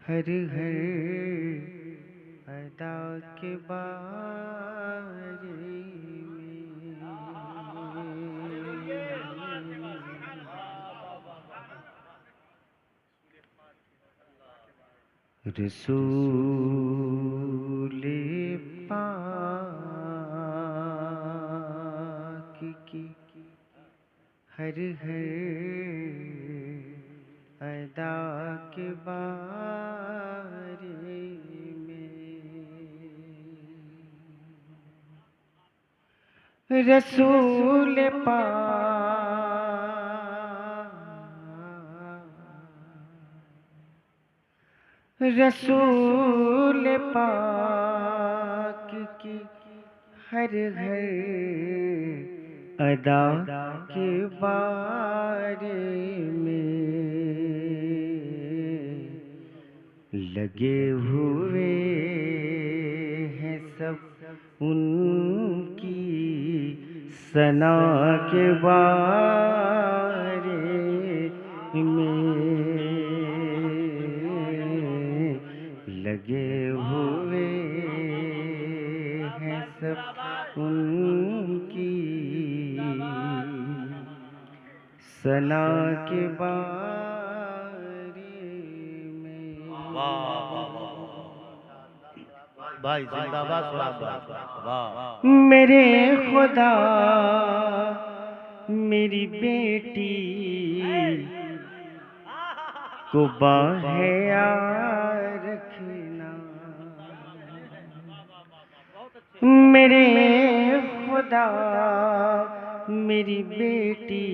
हर हर अदा के बारे में रसूल पाक की हर हर अदा के बारे में रसूल पाक की हर हर अदा के बारे में लगे हुए हैं सब उनकी सना के बारे में लगे हुए हैं सब उनकी सना के बारे में। भाई जिंदाबाद वाह। मेरे खुदा मेरी बेटी को बाहें रखना, मेरे खुदा मेरी बेटी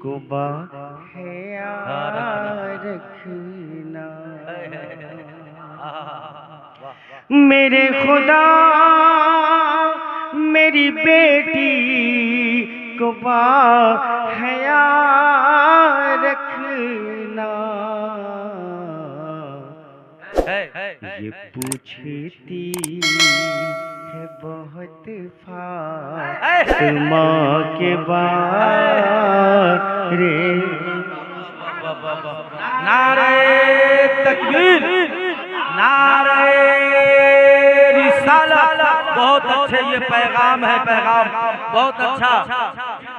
को बाहें रखना, मेरे खुदा मेरी बेटी को बाहें रखना। ये पूछती है बहुत फातिमा के बारे। नारे तकबीर, नारे रिसालत। बहुत अच्छे ये पैगाम है, पैगाम बहुत अच्छा।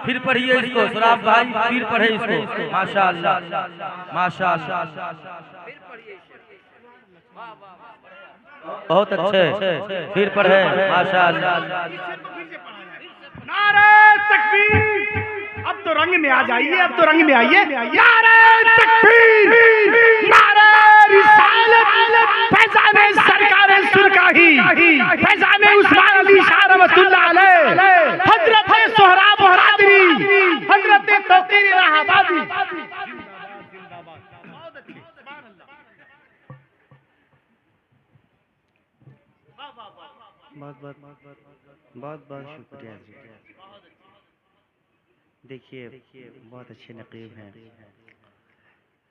फिर पढ़िए इसको सराफ भाई, फिर पढ़े इसको। माशाअल्लाह माशाअल्लाह, बहुत अच्छे, फिर पढ़े माशाअल्लाह। नारे तकबीर, अब तो रंग में आ जाइए, अब तो रंग में आइए। नारे तकबीर, नारे रिसालत, फैज़ाने सरकार सुरकाही, फैज़ाने उस्मान अली शाह रहमतुल्लाह अलैह, हजरत सोहराब बहादुरी, हजरत तौकीर इलाहाबादी। बहुत बहुत शुक्रिया जी। देखिए बहुत अच्छे नकीब हैं,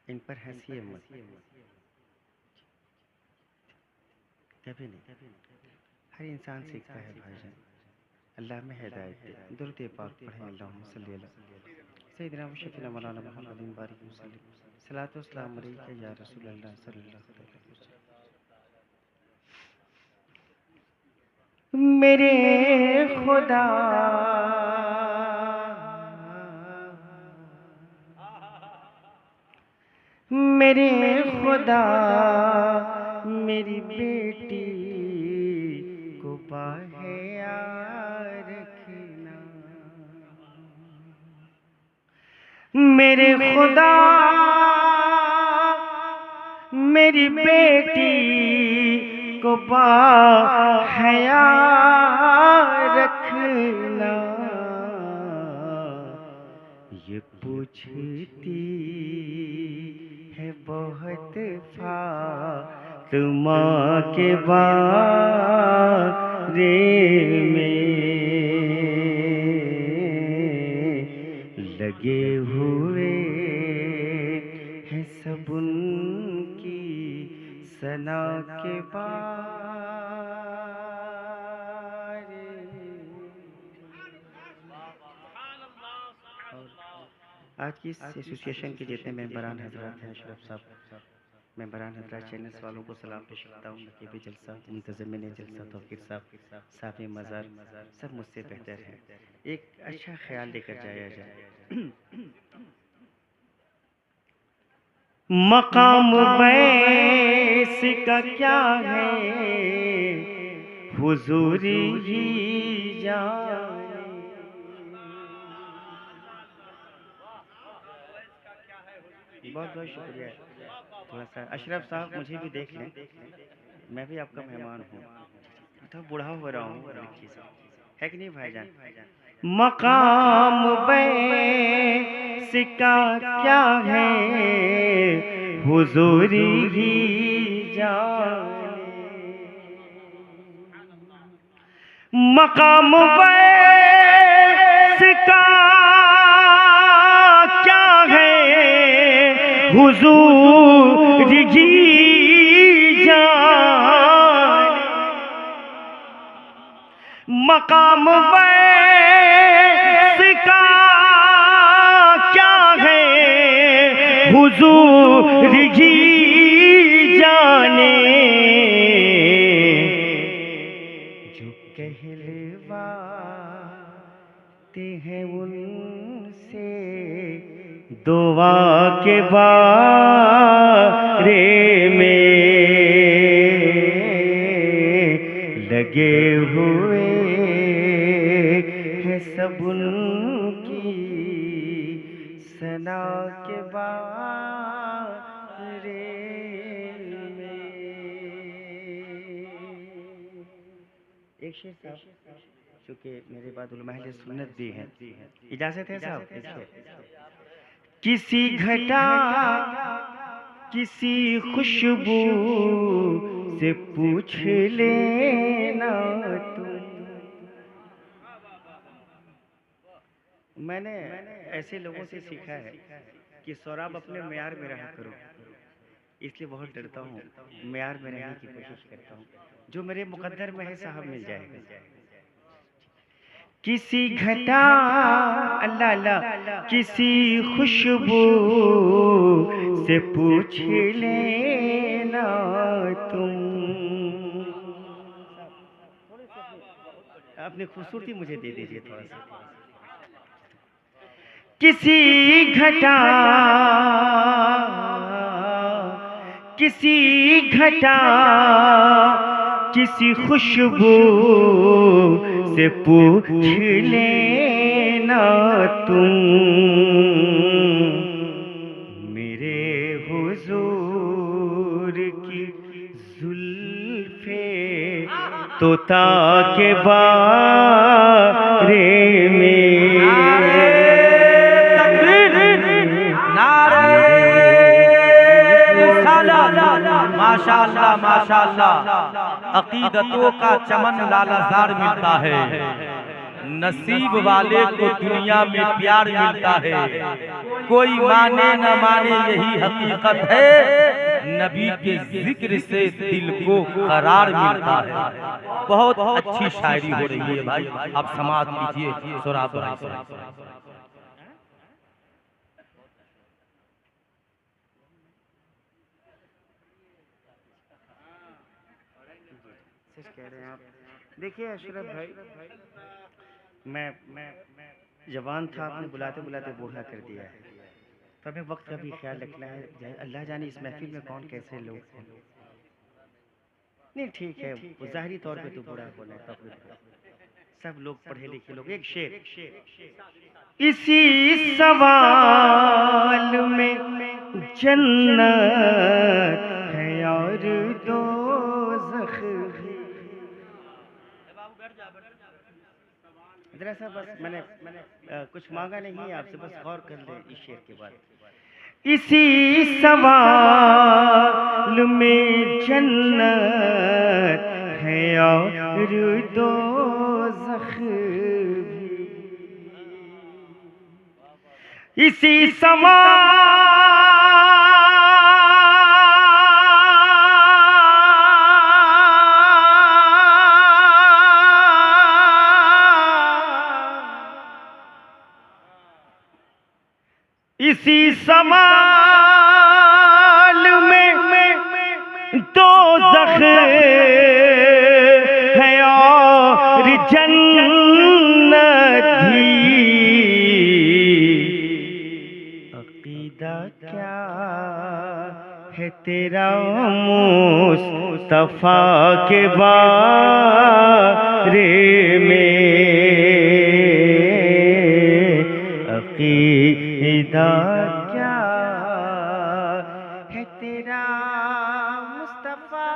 इन पर हंसिए मत, कभी नहीं। हर इंसान सीखता है भाईजान, अल्लाह में हिदायत दे। दुरूद पाक पढ़ें, अल्लाहुम्मा सल्ली अला सय्यिदिना व शफीना मौलाना मुहम्मदिन बारिक वसल्लम, सलातो व सलाम अलैका या रसूल अल्लाह सल्लल्लाहु अलैहि वसल्लम। मेरे खुदा मेरे खुदा मेरी बेटी को बाहें रखना, मेरे खुदा मेरी बेटी को बाहें रखना। ये पूछती है बहुत फातिमा के बारे में, लगे हुए हैं सब उनकी सना के बारे। आज की इस एसोसिएशन के जितने मेंबरान हजरात हैं, अशरफ साहब मेंबरान हजरात चैनल्स वालों को सलाम पेश करता हूँ। नकीबी जलसा, मुंतज़िमिन जलसा तौक़ीर साहब, साफ़ी मज़ार सब मुझसे बेहतर हैं। एक अच्छा ख्याल लेकर जाया जाए। मकाम वैस का क्या है, हुजूरी ही जाने। बहुत बहुत शुक्रिया। थोड़ा सा अशरफ साहब मुझे भी देख लें, मैं भी आपका मेहमान हूँ। तो बूढ़ा हो रहा हूँ, है कि नहीं भाईजान? मकाम वैस का क्या है, हुजूरी ही जाने। मकाम वैस का क्या है, हुजूरी ही जाने। मकाम वैस का क्या है, हुजूरी ही जाने। जो कहलवाते हैं उनसे दुआ के बारे में लगे हुए हैं सब उनकी सना के बारे में। एक शेर साहब, चूँकि मेरे बाद उलमा अहले सुन्नत भी हैं, इजाज़त है साहब? किसी घटा किसी खुशबू से पूछ लेना तुम। मैंने ऐसे लोगों से सीखा है कि सौराब अपने म्यार में रहा करो, इसलिए बहुत डरता हूँ, म्यार में रहने की कोशिश करता हूँ। जो मेरे मुकद्दर में है साहब मिल जाएगा। किसी घटा अल्लाह अल्लाह किसी खुशबू से पूछ लेना तुम। अपनी खूबसूरती मुझे दे दीजिए थोड़ा सा। किसी घटा किसी खुशबू से पूछ लेना तुम। मेरे हुजूर की जुल्फे तोता के बारे में। माशाअल्लाह माशाअल्लाह, अकीदतों का चमन लालजार मिलता है। नसीब वाले को दुनिया में प्यार मिलता है। कोई माने न माने यही हकीकत है, नबी के जिक्र से दिल को करार मिलता है। बहुत अच्छी शायरी हो रही है भाई, आप समाअत कीजिए सोराब भाई से। कह रहे हैं आप। देखिए अशरफ भाई, मैं जवान था, आपने बुलाते बुलाते बूढ़ा कर दिया है, तो हमें वक्त का भी ख्याल रखना है। अल्लाह जाने इस महफिल में कौन कैसे लोग हैं। नहीं ठीक है, वो ज़ाहिरी तौर पे तो बूढ़ा होना है, सब लोग पढ़े लिखे लोग। एक शेर, इसी सवाल में जन्नत है और दोज़ख भी। जरा सा बस मैंने कुछ मांगा नहीं है आपसे, बस गौर कर ले इस शेर के बाद। इसी सवाल में जन्नत है और दोज़ख भी। इसी इसी सवाल में दोज़ख है और जन्नत भी। अकीदा क्या है तेरा मुस्तफा के बारे में, अकीदा क्या है तेरा मुस्तफा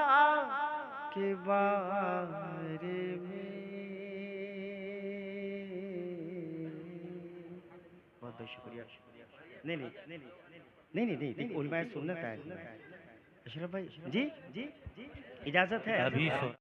के बारे में। बहुत बहुत शुक्रिया। नहीं नहीं नहीं नहीं नहीं नहीं, उलमाए सुन्नत है। अशरफ भाई जी जी, इजाजत है। अभी